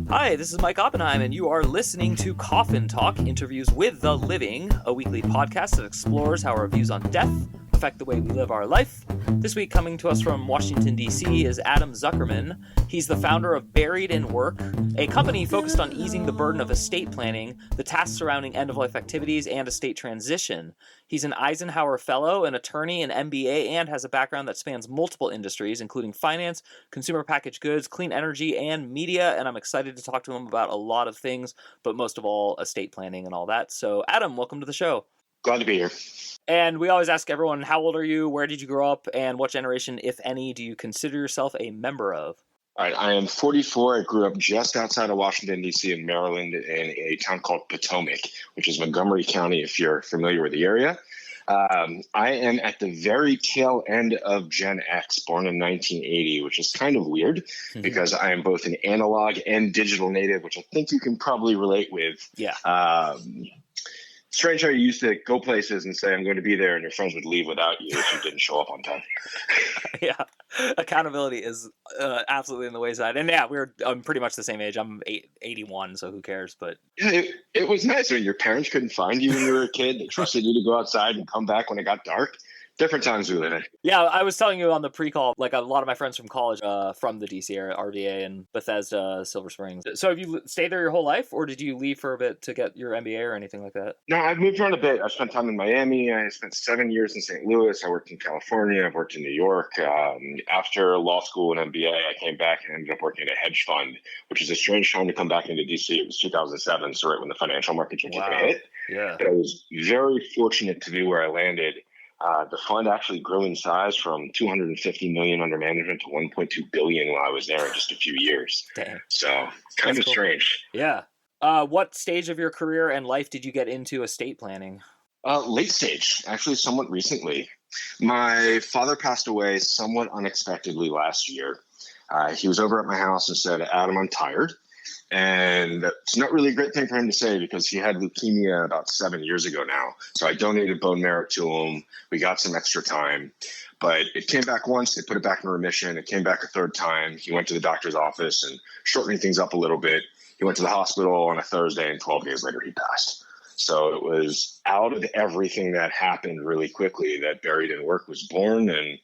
Hi, this is Mike Oppenheim, and you are listening to Coffin Talk, Interviews with the Living, a weekly podcast that explores how our views on death affect the way we live our life. This week, coming to us from Washington, D.C., is Adam Zuckerman. He's the founder of Buried in Work, a company focused on easing the burden of estate planning, the tasks surrounding end-of-life activities, and estate transition. He's an Eisenhower Fellow, an attorney, an MBA, and has a background that spans multiple industries, including finance, consumer packaged goods, clean energy, and media, and I'm excited to talk to him about a lot of things, but most of all, estate planning and all that. So, Adam, welcome to the show. Glad to be here. And we always ask everyone, how old are you, where did you grow up, and what generation, if any, do you consider yourself a member of? All right, I am 44. I grew up just outside of Washington, D.C. in Maryland in a town called Potomac, which is Montgomery County, if you're familiar with the area. I am at the very tail end of Gen X, born in 1980, which is kind of weird because I am both an analog and digital native, which I think you can probably relate with. Yeah. Strange how you used to go places and say, I'm going to be there, and your friends would leave without you if you didn't show up on time. Yeah. Accountability is absolutely in the wayside. And yeah, I'm pretty much the same age. I'm 81, so who cares? But yeah, it was nice when your parents couldn't find you when you were a kid. They trusted you to go outside and come back when it got dark. Different times we live in. Yeah, I was telling you on the pre-call, like a lot of my friends from college, from the DC area, RVA and Bethesda, Silver Springs. So have you stayed there your whole life, or did you leave for a bit to get your MBA or anything like that? No, I've moved around a bit. I spent time in Miami. I spent 7 years in St. Louis. I worked in California. I've worked in New York. After law school and MBA, I came back and ended up working at a hedge fund, which is a strange time to come back into DC. It was 2007, so right when the financial markets were taking a hit. Yeah. But I was very fortunate to be where I landed. The fund actually grew in size from $250 million under management to $1.2 billion while I was there in just a few years. Damn. So kind of cool. Strange. Yeah. What stage of your career and life did you get into estate planning? Late stage, actually somewhat recently. My father passed away somewhat unexpectedly last year. He was over at my house and said, Adam, I'm tired. And it's not really a great thing for him to say because he had leukemia about 7 years ago now. So I donated bone marrow to him. We got some extra time. But it came back once. They put it back in remission. It came back a third time. He went to the doctor's office and shortening things up a little bit. He went to the hospital on a Thursday, and 12 days later he passed. So it was out of everything that happened really quickly that Buried in Work was born. And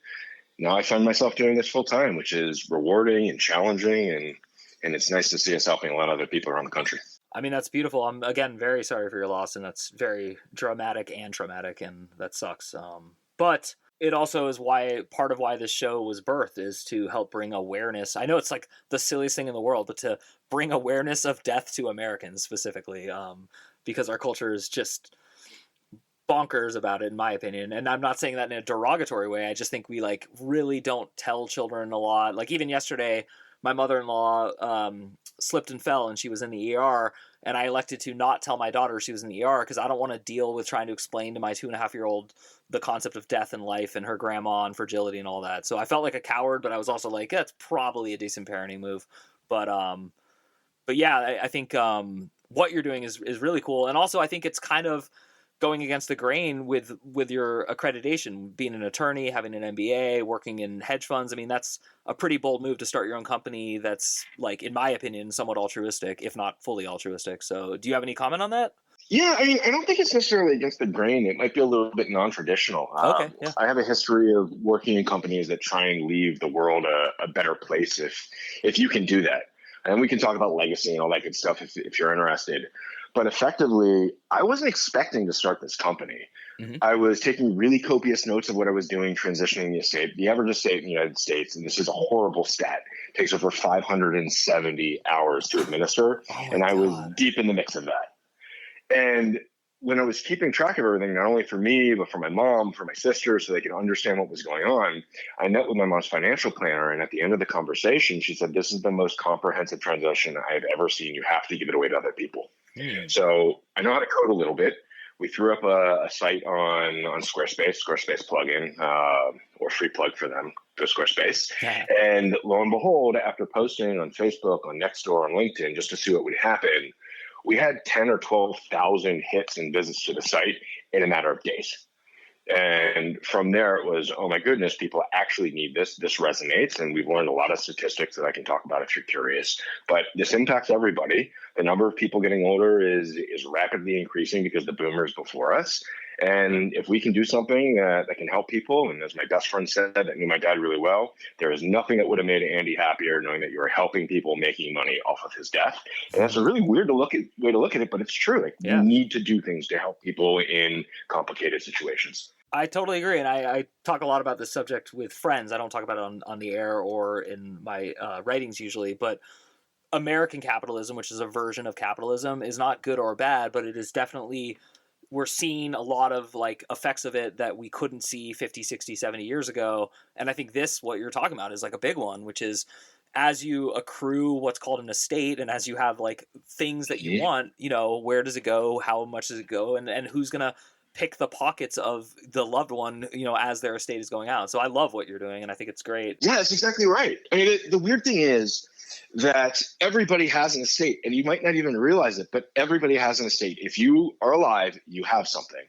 now I find myself doing this full time, which is rewarding and challenging, and it's nice to see us helping a lot of other people around the country. I mean, that's beautiful. I'm, again, very sorry for your loss, and that's very dramatic and traumatic, and that sucks. But it also is part of why this show was birthed, is to help bring awareness. I know it's like the silliest thing in the world, but to bring awareness of death to Americans specifically, because our culture is just bonkers about it, in my opinion. And I'm not saying that in a derogatory way. I just think we really don't tell children a lot. Like even yesterday, my mother-in-law slipped and fell, and she was in the ER, and I elected to not tell my daughter she was in the ER because I don't want to deal with trying to explain to my 2.5-year-old the concept of death and life and her grandma and fragility and all that. So I felt like a coward, but I was also like, that's probably a decent parenting move. But yeah, I think what you're doing is really cool. And also I think it's kind of going against the grain with your accreditation, being an attorney, having an MBA, working in hedge funds. I mean, that's a pretty bold move to start your own company that's, like, in my opinion, somewhat altruistic, if not fully altruistic. So do you have any comment on that? Yeah, I mean, I don't think it's necessarily against the grain. It might be a little bit non-traditional. Okay, yeah. I have a history of working in companies that try and leave the world a better place if you can do that. And we can talk about legacy and all that good stuff if you're interested. But effectively, I wasn't expecting to start this company. Mm-hmm. I was taking really copious notes of what I was doing, transitioning the estate. The average estate in the United States, and this is a horrible stat, takes over 570 hours to administer. And I was deep in the mix of that. And when I was keeping track of everything, not only for me, but for my mom, for my sister, so they could understand what was going on, I met with my mom's financial planner. And at the end of the conversation, she said, this is the most comprehensive transition I have ever seen. You have to give it away to other people. So I know how to code a little bit. We threw up a site on Squarespace plugin, or free plug for them, for Squarespace. And lo and behold, after posting on Facebook, on Nextdoor, on LinkedIn, just to see what would happen, we had 10 or 12,000 hits and visits to the site in a matter of days. And from there, it was, oh my goodness, people actually need this. This resonates. And we've learned a lot of statistics that I can talk about if you're curious. But this impacts everybody. The number of people getting older is rapidly increasing because the boomers before us. And if we can do something that can help people, and as my best friend said, that knew my dad really well, there is nothing that would have made Andy happier knowing that you are helping people making money off of his death. And that's a really weird way to look at it, but it's true. Like, you need to do things to help people in complicated situations. I totally agree. And I talk a lot about this subject with friends. I don't talk about it on the air or in my writings usually, but American capitalism, which is a version of capitalism, is not good or bad, but it is definitely, we're seeing a lot of like effects of it that we couldn't see 50, 60, 70 years ago. And I think this, what you're talking about, is like a big one, which is as you accrue what's called an estate, and as you have like things that you want, you know, where does it go? How much does it go? And who's going to pick the pockets of the loved one, you know, as their estate is going out. So I love what you're doing, and I think it's great. Yeah, that's exactly right. I mean, the weird thing is that everybody has an estate, and you might not even realize it, but everybody has an estate. If you are alive, you have something.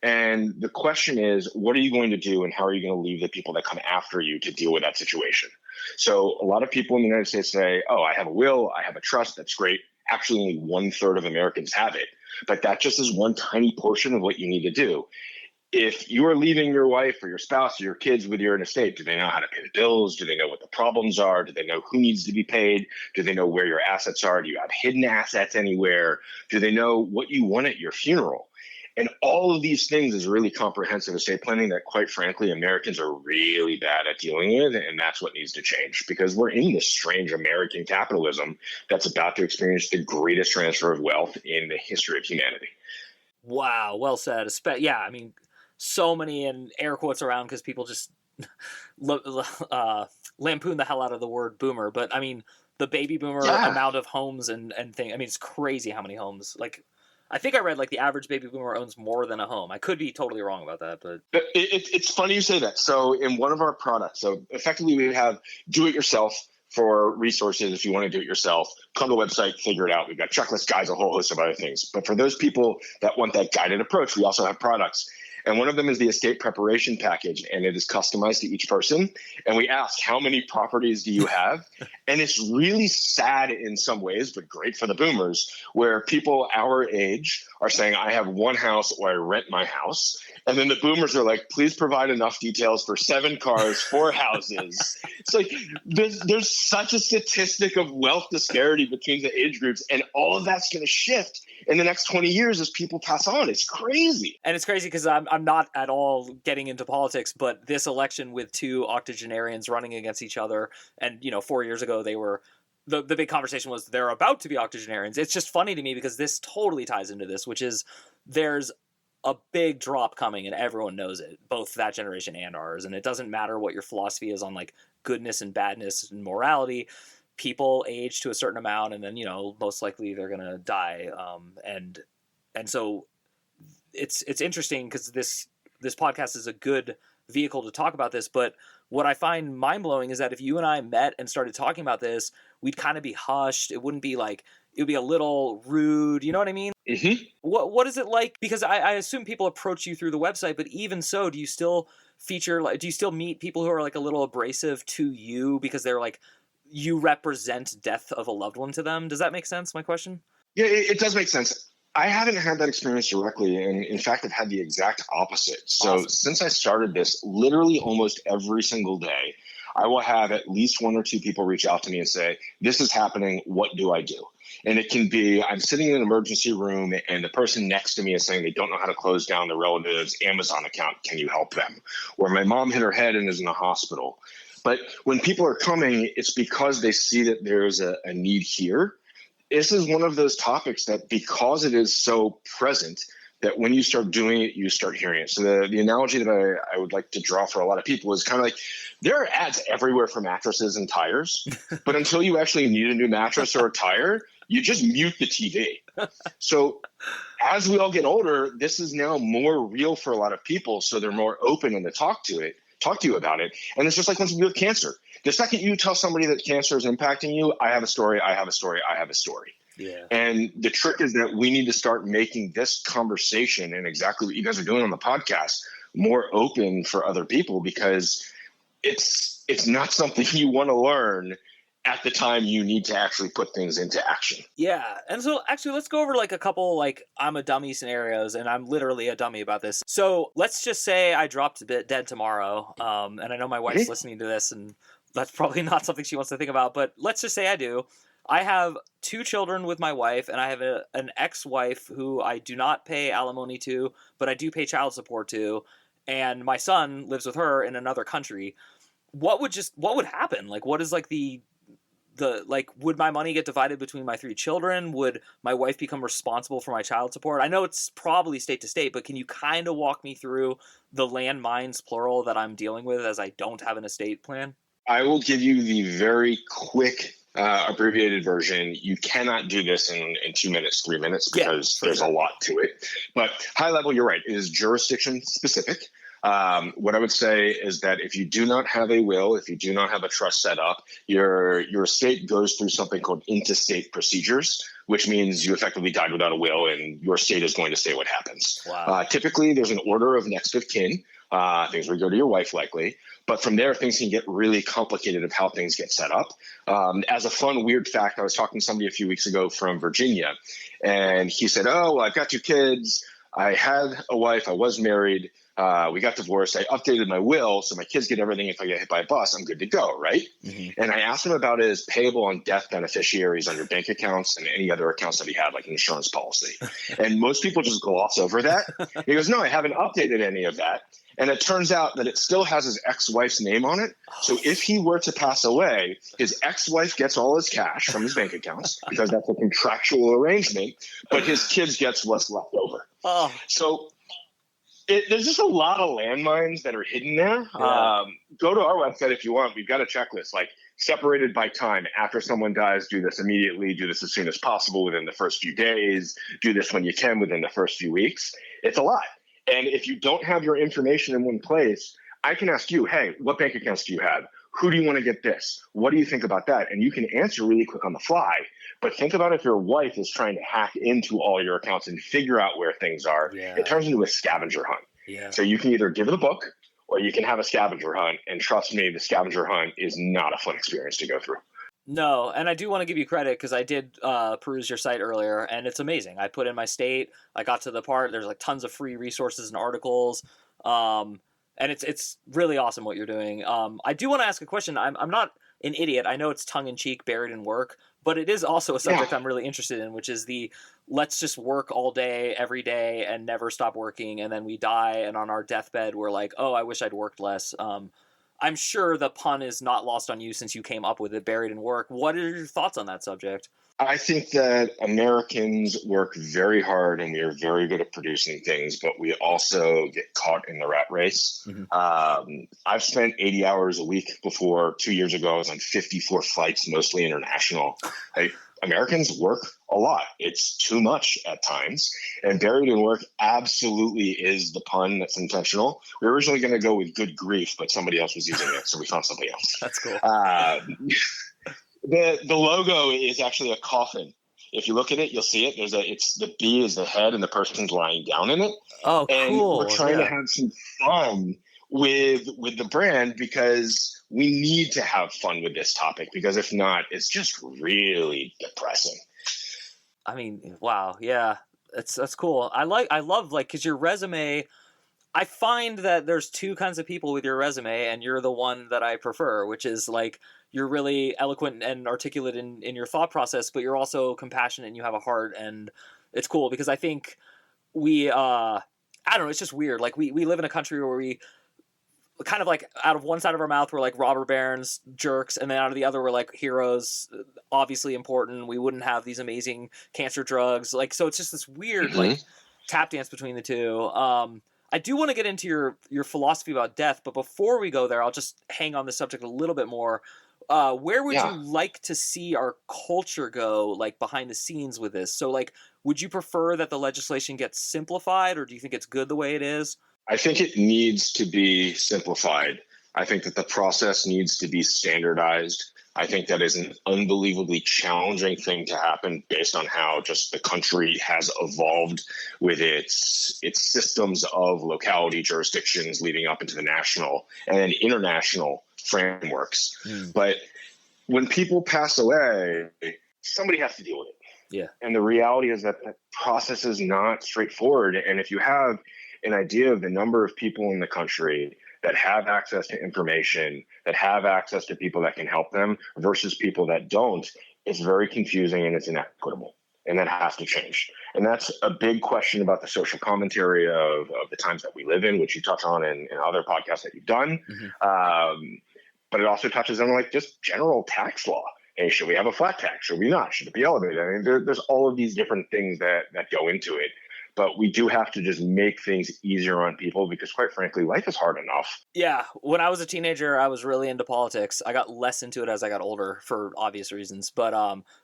And the question is, what are you going to do, and how are you going to leave the people that come after you to deal with that situation? So a lot of people in the United States say, oh, I have a will, I have a trust. That's great. Actually, only 1/3 of Americans have it. But that just is one tiny portion of what you need to do. If you are leaving your wife or your spouse or your kids with your estate, do they know how to pay the bills? Do they know what the problems are? Do they know who needs to be paid? Do they know where your assets are? Do you have hidden assets anywhere? Do they know what you want at your funeral? And all of these things is really comprehensive estate planning that, quite frankly, Americans are really bad at dealing with. And that's what needs to change, because we're in this strange American capitalism that's about to experience the greatest transfer of wealth in the history of humanity. Wow, well said. Yeah, I mean, so many in air quotes around because people just lampoon the hell out of the word boomer. But I mean, the baby boomer amount of homes and things. I mean, it's crazy how many homes. Like, I think I read like the average baby boomer owns more than a home. I could be totally wrong about that, but it's funny you say that. So in one of our products, so effectively we have do-it-yourself for resources. If you want to do it yourself, come to the website, figure it out. We've got checklist guides, a whole host of other things. But for those people that want that guided approach, we also have products. And one of them is the estate preparation package, and it is customized to each person. And we ask, how many properties do you have? And it's really sad in some ways, but great for the boomers, where people our age are saying, I have one house or I rent my house. And then the boomers are like, please provide enough details for 7 cars, 4 houses. It's like there's such a statistic of wealth disparity between the age groups, and all of that's going to shift in the next 20 years as people pass on. It's crazy. And it's crazy because I'm not at all getting into politics, but this election with 2 octogenarians running against each other, and, you know, 4 years ago they were, the big conversation was they're about to be octogenarians. It's just funny to me because this totally ties into this, which is there's a big drop coming and everyone knows it, both that generation and ours. And it doesn't matter what your philosophy is on like goodness and badness and morality. People age to a certain amount, and then, you know, most likely they're going to die. And so it's interesting because this podcast is a good vehicle to talk about this. But what I find mind blowing is that if you and I met and started talking about this, we'd kind of be hushed. It wouldn't be like, it would be a little rude. You know what I mean? Mm-hmm. What is it like? Because I assume people approach you through the website, but even so, do you still meet people who are like a little abrasive to you because they're like, you represent death of a loved one to them? Does that make sense, my question? Yeah, it does make sense. I haven't had that experience directly, and in fact, I've had the exact opposite. So awesome. Since I started this, literally almost every single day, I will have at least 1 or 2 people reach out to me and say, this is happening, what do I do? And it can be, I'm sitting in an emergency room and the person next to me is saying they don't know how to close down their relative's Amazon account. Can you help them? Or my mom hit her head and is in the hospital. But when people are coming, it's because they see that there's a need here. This is one of those topics that, because it is so present, that when you start doing it, you start hearing it. So the analogy that I would like to draw for a lot of people is kind of like, there are ads everywhere for mattresses and tires, but until you actually need a new mattress or a tire, you just mute the TV. So as we all get older, this is now more real for a lot of people. So they're more open and to talk to you about it. And it's just like when you have cancer. The second you tell somebody that cancer is impacting you, I have a story, I have a story, I have a story. Yeah. And the trick is that we need to start making this conversation, and exactly what you guys are doing on the podcast, more open for other people, because it's not something you want to learn at the time you need to actually put things into action. Yeah. And so actually let's go over like a couple like I'm a dummy scenarios, and I'm literally a dummy about this. So let's just say I dropped dead tomorrow. And I know my wife's listening to this, and that's probably not something she wants to think about, but let's just say I do. I have 2 children with my wife, and I have an ex-wife who I do not pay alimony to, but I do pay child support to, and my son lives with her in another country. What would happen? Like, what is like the like, would my money get divided between my 3 children? Would my wife become responsible for my child support? I know it's probably state to state, but can you kind of walk me through the landmines plural that I'm dealing with as I don't have an estate plan? I will give you the very quick abbreviated version. You cannot do this in 2 minutes, 3 minutes, because there's a lot to it. But high level, you're right. It is jurisdiction specific. What I would say is that if you do not have a will, if you do not have a trust set up, your estate goes through something called intestate procedures, which means you effectively died without a will, and your estate is going to say what happens. Wow. Typically, there's an order of next of kin. Things would go to your wife likely. But from there, things can get really complicated of how things get set up. As a fun, weird fact, I was talking to somebody a few weeks ago from Virginia, and he said, oh, well, I've got 2 kids. I had a wife. I was married. We got divorced. I updated my will, so my kids get everything. If I get hit by a bus, I'm good to go, right? Mm-hmm. And I asked him about his payable on death beneficiaries on your bank accounts and any other accounts that he had, like an insurance policy. And most people just gloss over that. He goes, no, I haven't updated any of that. And it turns out that it still has his ex-wife's name on it. So if he were to pass away, his ex-wife gets all his cash from his bank accounts, because that's a contractual arrangement, but his kids gets what's left over. Oh. So there's just a lot of landmines that are hidden there. Yeah. Go to our website if you want. We've got a checklist, like separated by time. After someone dies, do this immediately, do this as soon as possible within the first few days, do this when you can within the first few weeks. It's a lot. And if you don't have your information in one place, I can ask you, hey, what bank accounts do you have? Who do you want to get this? What do you think about that? And you can answer really quick on the fly. But think about if your wife is trying to hack into all your accounts and figure out where things are. Yeah. It turns into a scavenger hunt. Yeah. So you can either give it a book, or you can have a scavenger hunt. And trust me, the scavenger hunt is not a fun experience to go through. No, and I do want to give you credit, because I did peruse your site earlier, and it's amazing. I put in my state. I got to the part. There's like tons of free resources and articles, and it's really awesome what you're doing. I do want to ask a question. I'm not an idiot. I know it's tongue in cheek, buried in work, but it is also a subject I'm really interested in, which is the let's just work all day, every day, and never stop working, and then we die, and on our deathbed we're like, oh, I wish I'd worked less. I'm sure the pun is not lost on you since you came up with it, buried in work. What are your thoughts on that subject? I think that Americans work very hard, and we are very good at producing things, but we also get caught in the rat race. Mm-hmm. I've spent 80 hours a week before. 2 years ago, I was on 54 flights, mostly international. Americans work a lot. It's too much at times. And buried in work absolutely is the pun that's intentional. We were originally going to go with good grief, but somebody else was using it, so we found somebody else. That's cool. The logo is actually a coffin. If you look at it, you'll see it. It's the B is the head, and the person's lying down in it. Oh, cool. And we're trying to have some fun with the brand, because we need to have fun with this topic, because if not, it's just really depressing. I mean, wow. Yeah, that's cool. I love because your resume, I find that there's 2 kinds of people with your resume, and you're the one that I prefer, which is like, you're really eloquent and articulate in your thought process, but you're also compassionate and you have a heart, and it's cool, because I think we, I don't know, it's just weird. Like we live in a country where we kind of like, out of one side of our mouth, we're like robber barons, jerks, and then out of the other, we're like heroes, obviously important. We wouldn't have these amazing cancer drugs. Like, so it's just this weird, like, tap dance between the two. I do want to get into your philosophy about death, but before we go there, I'll just hang on the subject a little bit more. Where would you like to see our culture go, like, behind the scenes with this? So, like, would you prefer that the legislation gets simplified, or do you think it's good the way it is? I think it needs to be simplified. I think that the process needs to be standardized. I think that is an unbelievably challenging thing to happen based on how just the country has evolved with its systems of locality jurisdictions leading up into the national and then international frameworks. But when people pass away, somebody has to deal with it. Yeah. And the reality is that the process is not straightforward. And if you have an idea of the number of people in the country that have access to information, that have access to people that can help them versus people that don't, it's very confusing and it's inequitable. And that has to change. And that's a big question about the social commentary of the times that we live in, which you touch on in other podcasts that you've done. But it also touches on like just general tax law. Hey, should we have a flat tax? Should we not? Should it be elevated? I mean, there's all of these different things that go into it. But we do have to just make things easier on people because, quite frankly, life is hard enough. Yeah. When I was a teenager, I was really into politics. I got less into it as I got older for obvious reasons. But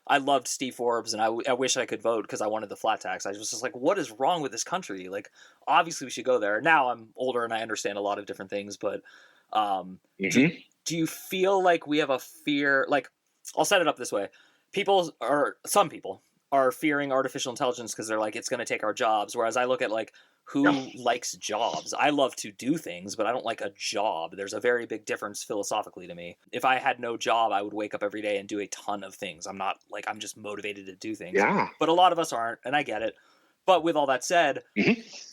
I loved Steve Forbes, and I wish I could vote because I wanted the flat tax. I was just like, what is wrong with this country? Like, obviously we should go there. Now I'm older and I understand a lot of different things. But do you feel like we have a fear? Like, I'll set it up this way. Some people are fearing artificial intelligence because they're like, it's going to take our jobs. Whereas I look at like, who likes jobs? I love to do things, but I don't like a job. There's a very big difference philosophically to me. If I had no job, I would wake up every day and do a ton of things. I'm not like, I'm just motivated to do things. Yeah. But a lot of us aren't, and I get it. But with all that said,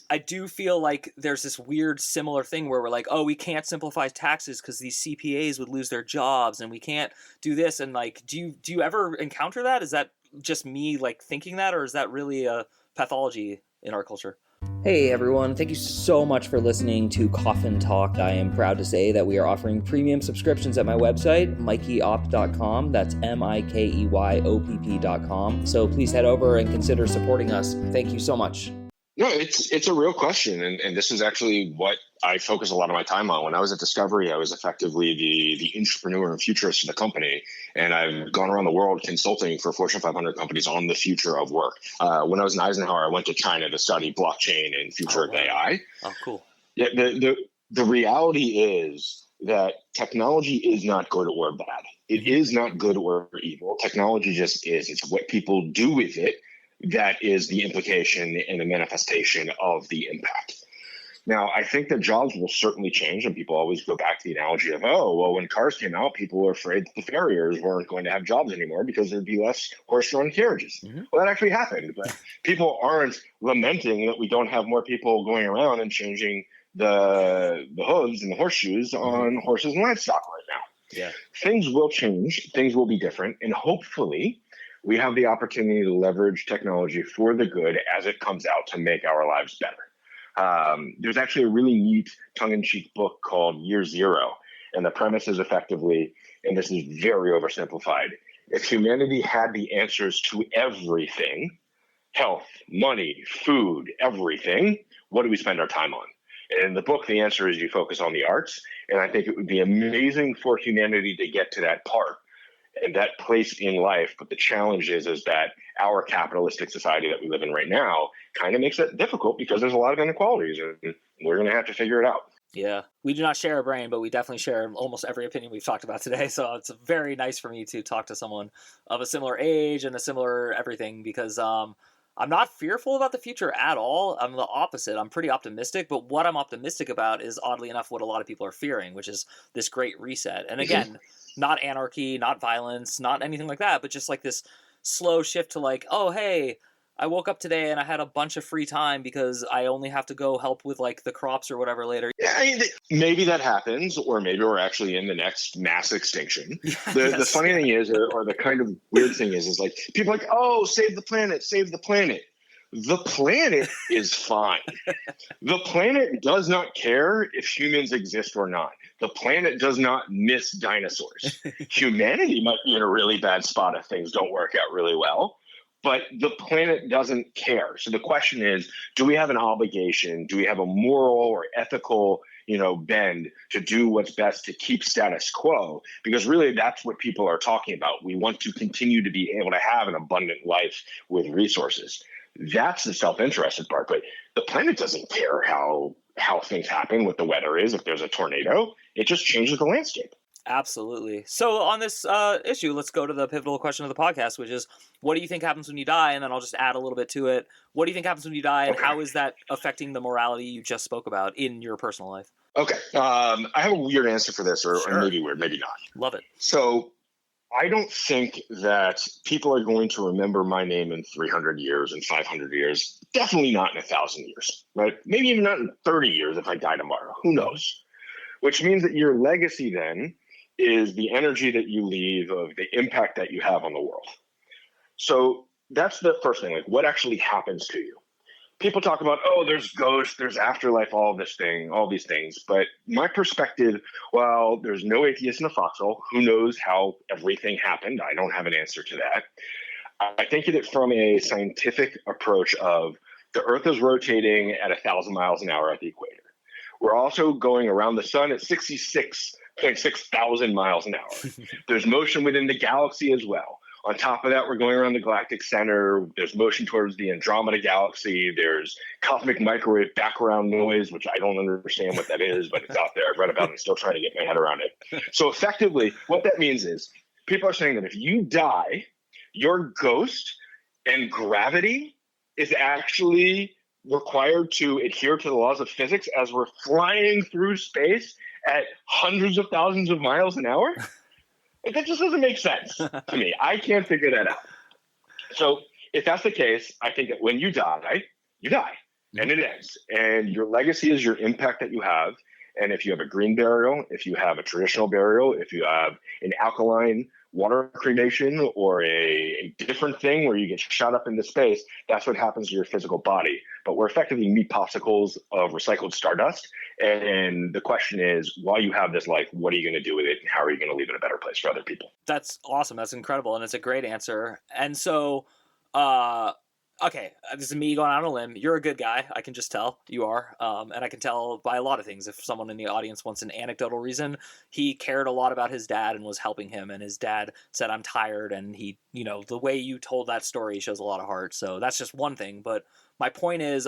I do feel like there's this weird similar thing where we're like, oh, we can't simplify taxes because these CPAs would lose their jobs, and we can't do this. And like, do you ever encounter that? Is that just me like thinking that, or is that really a pathology in our culture? Hey everyone, thank you so much for listening to Coffin Talk. I am proud to say that we are offering premium subscriptions at my website, mikeyop.com. That's MIKEYOPP.com. So please head over and consider supporting us. Thank you so much. No, it's a real question. And this is actually what I focus a lot of my time on. When I was at Discovery, I was effectively the entrepreneur and futurist of the company. And I've gone around the world consulting for Fortune 500 companies on the future of work. When I was in Eisenhower, I went to China to study blockchain and future of AI. Oh, cool. Yeah, the reality is that technology is not good or bad. It is not good or evil. Technology just is. It's what people do with it that is the implication and the manifestation of the impact. Now, I think that jobs will certainly change, and people always go back to the analogy of, oh, well, when cars came out, people were afraid that the farriers weren't going to have jobs anymore because there'd be less horse-drawn carriages. Well, that actually happened, but people aren't lamenting that we don't have more people going around and changing the hooves and the horseshoes on horses and livestock right now. Yeah. Things will change. Things will be different, and hopefully we have the opportunity to leverage technology for the good as it comes out to make our lives better. There's actually a really neat tongue-in-cheek book called Year Zero. And the premise is effectively, and this is very oversimplified, if humanity had the answers to everything, health, money, food, everything, what do we spend our time on? And in the book, the answer is you focus on the arts. And I think it would be amazing for humanity to get to that part and that place in life. But the challenge is that our capitalistic society that we live in right now kind of makes it difficult because there's a lot of inequalities, and we're going to have to figure it out. Yeah, we do not share a brain, but we definitely share almost every opinion we've talked about today. So it's very nice for me to talk to someone of a similar age and a similar everything, because I'm not fearful about the future at all. I'm the opposite. I'm pretty optimistic, but what I'm optimistic about is, oddly enough, what a lot of people are fearing, which is this great reset. And again, not anarchy, not violence, not anything like that, but just like this slow shift to like, oh, hey, I woke up today and I had a bunch of free time because I only have to go help with like the crops or whatever later. Yeah, I mean, maybe that happens, or maybe we're actually in the next mass extinction. The funny thing is, or the kind of weird thing is like people are like, oh, save the planet, save the planet. The planet is fine. The planet does not care if humans exist or not. The planet does not miss dinosaurs. Humanity might be in a really bad spot if things don't work out really well, but the planet doesn't care. So the question is, do we have an obligation? Do we have a moral or ethical, bend to do what's best to keep status quo? Because really that's what people are talking about. We want to continue to be able to have an abundant life with resources. That's the self-interested part, but the planet doesn't care how things happen, what the weather is, if there's a tornado. It just changes the landscape. Absolutely. So on this issue, let's go to the pivotal question of the podcast, which is, what do you think happens when you die? And then I'll just add a little bit to it. What do you think happens when you die, and Okay. how is that affecting the morality you just spoke about in your personal life? Okay. I have a weird answer for this, or Sure. maybe weird, maybe not. Love it. So I don't think that people are going to remember my name in 300 years and 500 years. Definitely not in 1,000 years, right? Maybe even not in 30 years if I die tomorrow. Who knows? Which means that your legacy then is the energy that you leave, of the impact that you have on the world. So that's the first thing. Like, what actually happens to you? People talk about, oh, there's ghosts, there's afterlife, all these things. But my perspective, well, there's no atheist in the foxhole. Who knows how everything happened? I don't have an answer to that. I think of it from a scientific approach of the Earth is rotating at 1,000 miles an hour at the equator. We're also going around the sun at 66.6 thousand miles an hour. There's motion within the galaxy as well. On top of that, we're going around the galactic center. There's motion towards the Andromeda galaxy. There's cosmic microwave background noise, which I don't understand what that is, but it's out there. I've read about it and still trying to get my head around it. So effectively, what that means is people are saying that if you die, your ghost and gravity is actually required to adhere to the laws of physics as we're flying through space at hundreds of thousands of miles an hour. That just doesn't make sense to me. I can't figure that out. So if that's the case, I think that when you die, and it ends. And your legacy is your impact that you have. And if you have a green burial, if you have a traditional burial, if you have an alkaline water cremation, or a different thing where you get shot up into space, that's what happens to your physical body. But we're effectively meat popsicles of recycled stardust. And the question is, while you have this life, what are you going to do with it? And how are you going to leave it a better place for other people? That's awesome. That's incredible. And it's a great answer. And so, okay, this is me going out on a limb. You're a good guy. I can just tell you are. And I can tell by a lot of things. If someone in the audience wants an anecdotal reason, he cared a lot about his dad and was helping him. And his dad said, I'm tired. And he, the way you told that story shows a lot of heart. So that's just one thing. But my point is,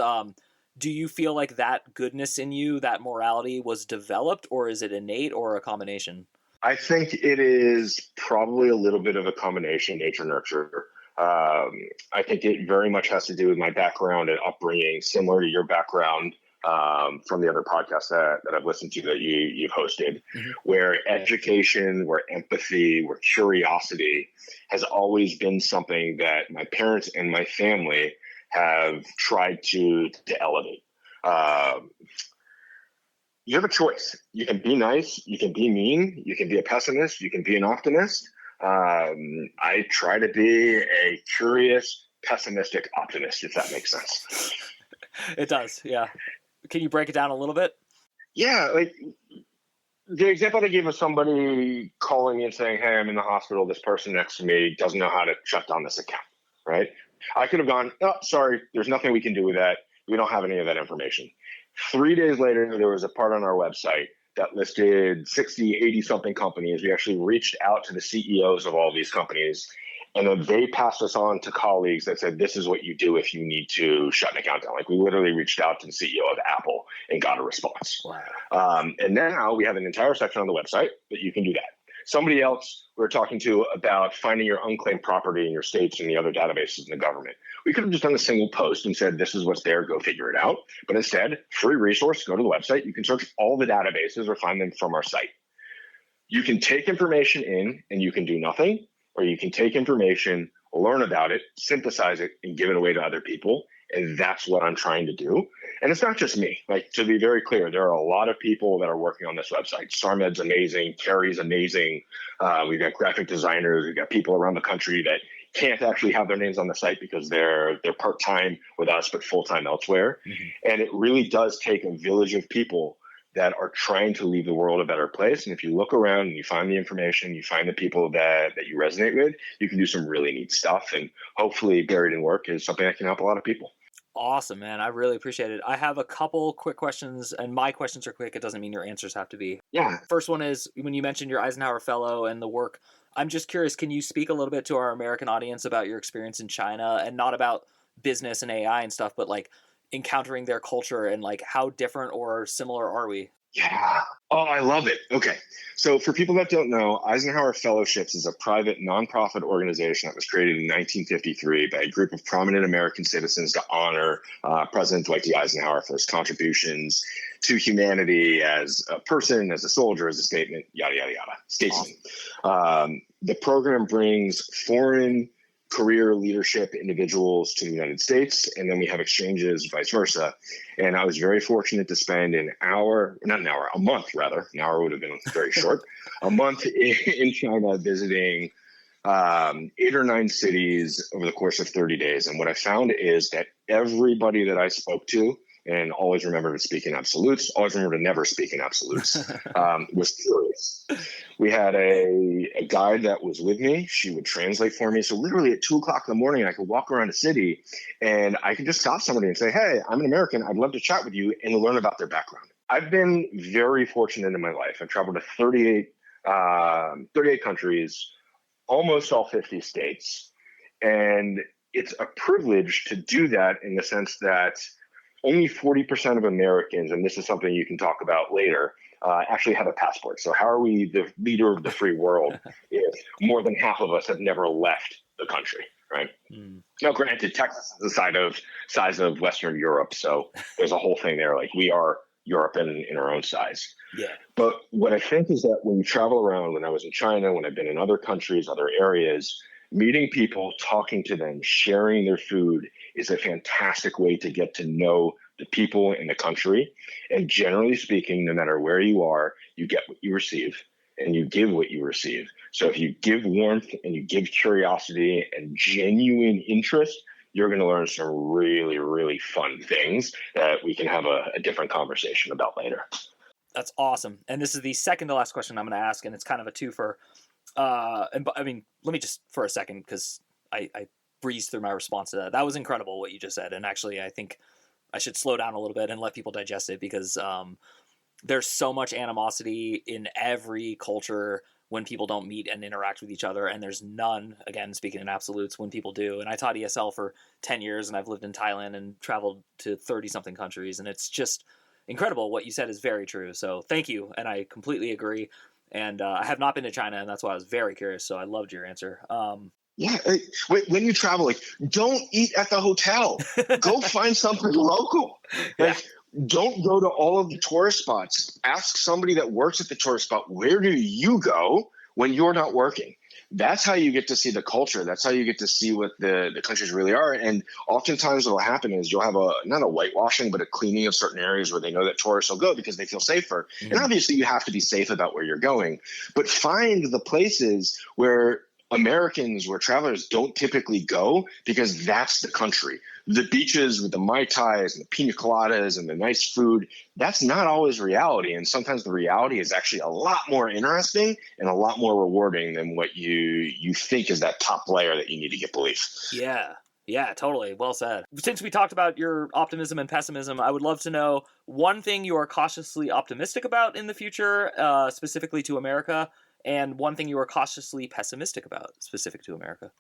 do you feel like that goodness in you, that morality was developed, or is it innate, or a combination? I think it is probably a little bit of a combination, nature, nurture. I think it very much has to do with my background and upbringing, similar to your background from the other podcasts that I've listened to that you've hosted, where education, where empathy, where curiosity has always been something that my parents and my family have tried to elevate. You have a choice. You can be nice, you can be mean, you can be a pessimist, you can be an optimist. I try to be a curious, pessimistic optimist, if that makes sense. It does, yeah. Can you break it down a little bit? Yeah, like the example I gave of somebody calling me and saying, hey, I'm in the hospital, this person next to me doesn't know how to shut down this account, right? I could have gone, oh, sorry, there's nothing we can do with that. We don't have any of that information. 3 days later, there was a part on our website that listed 60, 80 something companies. We actually reached out to the CEOs of all these companies, and then they passed us on to colleagues that said, this is what you do if you need to shut an account down. Like, we literally reached out to the CEO of Apple and got a response. Wow. And now we have an entire section on the website that you can do that. Somebody else we were talking to about finding your unclaimed property in your states and the other databases in the government. We could have just done a single post and said, this is what's there, go figure it out. But instead, free resource, go to the website. You can search all the databases or find them from our site. You can take information in and you can do nothing, or you can take information, learn about it, synthesize it, and give it away to other people. And that's what I'm trying to do. And it's not just me. Like, to be very clear, there are a lot of people that are working on this website. Sarmed's amazing. Carrie's amazing. We've got graphic designers. We've got people around the country that can't actually have their names on the site because they're part-time with us, but full-time elsewhere. And it really does take a village of people that are trying to leave the world a better place. And if you look around and you find the information, you find the people that you resonate with, you can do some really neat stuff. And hopefully Buried in Work is something that can help a lot of people. Awesome, man. I really appreciate it. I have a couple quick questions, and my questions are quick. It doesn't mean your answers have to be. Yeah. First one is, when you mentioned your Eisenhower Fellow and the work, I'm just curious, can you speak a little bit to our American audience about your experience in China, and not about business and AI and stuff, but like encountering their culture and like how different or similar are we? Yeah. Oh, I love it. Okay. So, for people that don't know, Eisenhower Fellowships is a private nonprofit organization that was created in 1953 by a group of prominent American citizens to honor President Dwight D. Eisenhower for his contributions to humanity as a person, as a soldier, as a statement, yada, yada, yada, statesman. The program brings foreign career leadership individuals to the United States, and then we have exchanges vice versa. And I was very fortunate to spend a month rather. An hour would have been very short. A month in China visiting 8 or 9 cities over the course of 30 days. And what I found is that everybody that I spoke to, and always remember to speak in absolutes, always remember to never speak in absolutes, was curious. We had a guide that was with me. She would translate for me. So literally at 2 o'clock in the morning, I could walk around a city and I could just stop somebody and say, hey, I'm an American. I'd love to chat with you and learn about their background. I've been very fortunate in my life. I've traveled to 38 countries, almost all 50 states. And it's a privilege to do that in the sense that only 40% of Americans, and this is something you can talk about later, actually have a passport. So how are we the leader of the free world if more than half of us have never left the country, right? Now, granted, Texas is the size of Western Europe, so there's a whole thing there. Like, we are Europe in our own size. Yeah. But what I think is that when you travel around, when I was in China, when I've been in other countries, other areas, meeting people, talking to them, sharing their food is a fantastic way to get to know the people in the country. And generally speaking, no matter where you are, you get what you receive and you give what you receive. So if you give warmth and you give curiosity and genuine interest, you're going to learn some really, really fun things that we can have a different conversation about later. That's awesome. And this is the second to last question I'm going to ask, and it's kind of a twofer. And I mean, let me just for a second, because I breezed through my response to that. That was incredible what you just said. And actually, I think I should slow down a little bit and let people digest it, because there's so much animosity in every culture when people don't meet and interact with each other. And there's none, again, speaking in absolutes, when people do. And I taught ESL for 10 years and I've lived in Thailand and traveled to 30 something countries. And it's just incredible. What you said is very true. So thank you. And I completely agree. And I have not been to China, and that's why I was very curious. So I loved your answer. Yeah, when you travel, like, don't eat at the hotel. Go find something local. Like, don't go to all of the tourist spots. Ask somebody that works at the tourist spot, where do you go when you're not working? That's how you get to see the culture. That's how you get to see what the countries really are. And oftentimes what will happen is you'll have not a whitewashing, but a cleaning of certain areas where they know that tourists will go because they feel safer. Mm-hmm. And obviously you have to be safe about where you're going, but find the places where Americans, where travelers don't typically go, because that's the country. The beaches with the Mai Tais and the pina coladas and the nice food, that's not always reality. And sometimes the reality is actually a lot more interesting and a lot more rewarding than what you think is that top layer that you need to get belief. Yeah, totally. Well said. Since we talked about your optimism and pessimism, I would love to know one thing you are cautiously optimistic about in the future, specifically to America, and one thing you are cautiously pessimistic about, specific to America.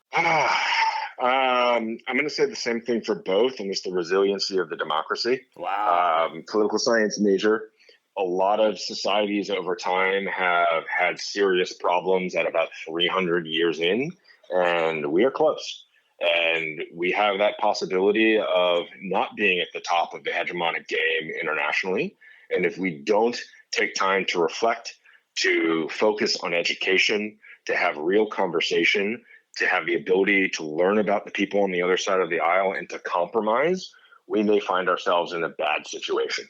I'm going to say the same thing for both, and it's the resiliency of the democracy. Wow. Political science major. A lot of societies over time have had serious problems at about 300 years in, and we are close. And we have that possibility of not being at the top of the hegemonic game internationally. And if we don't take time to reflect, to focus on education, to have real conversation, to have the ability to learn about the people on the other side of the aisle and to compromise, we may find ourselves in a bad situation.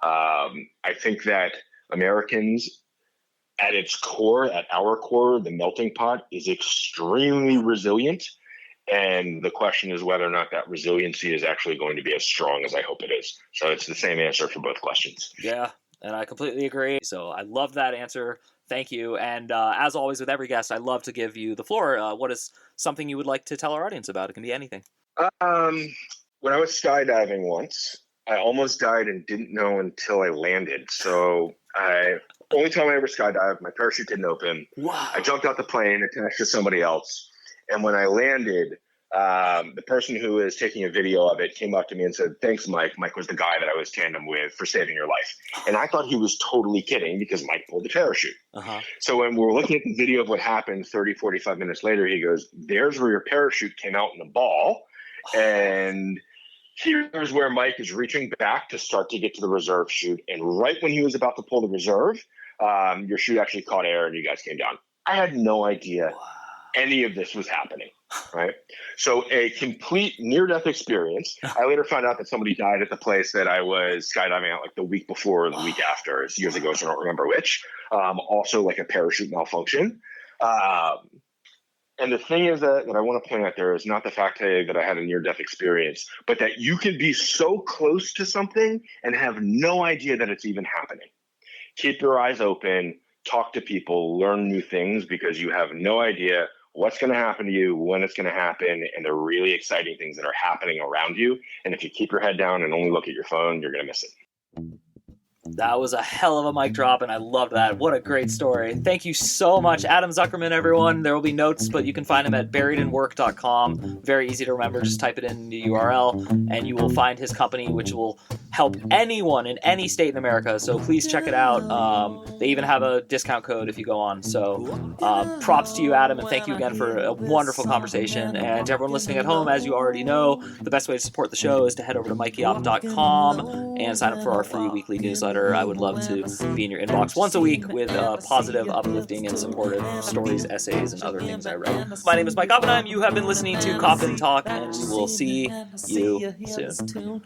I think that Americans, at its core, at our core, the melting pot is extremely resilient. And the question is whether or not that resiliency is actually going to be as strong as I hope it is. So it's the same answer for both questions. Yeah, and I completely agree. So I love that answer. Thank you. And as always with every guest, I love to give you the floor. What is something you would like to tell our audience about? It can be anything. When I was skydiving once, I almost died and didn't know until I landed. So only time I ever skydived, my parachute didn't open. Wow. I jumped out the plane, attached to somebody else. And when I landed, The person who was taking a video of it came up to me and said, "Thanks, Mike." Mike was the guy that I was tandem with for saving your life. And I thought he was totally kidding because Mike pulled the parachute. Uh-huh. So when we're looking at the video of what happened 30, 45 minutes later, he goes, "There's where your parachute came out in the ball. And here's where Mike is reaching back to start to get to the reserve chute. And right when he was about to pull the reserve, your chute actually caught air and you guys came down." I had no idea any of this was happening, right? So a complete near-death experience. I later found out that somebody died at the place that I was skydiving at like the week before or the week after. It's years ago, so I don't remember which. Also like a parachute malfunction. And the thing is that I want to point out there is not the fact that I had a near-death experience, but that you can be so close to something and have no idea that it's even happening. Keep your eyes open, talk to people, learn new things, because you have no idea what's going to happen to you, when it's going to happen, and the really exciting things that are happening around you. And if you keep your head down and only look at your phone, you're going to miss it. That was a hell of a mic drop, and I loved that. What a great story. Thank you so much, Adam Zuckerman, everyone. There will be notes, but you can find him at buriedinwork.com. Very easy to remember. Just type it in the URL, and you will find his company, which will help anyone in any state in America. So please check it out. They even have a discount code if you go on. So props to you, Adam, and thank you again for a wonderful conversation. And to everyone listening at home, as you already know, the best way to support the show is to head over to mikeyop.com and sign up for our free weekly newsletter. I would love to be in your inbox once a week with positive, uplifting, and supportive stories, essays, and other things I write. My name is Mike Oppenheim. You have been listening to Coffin Talk, and we will see you soon.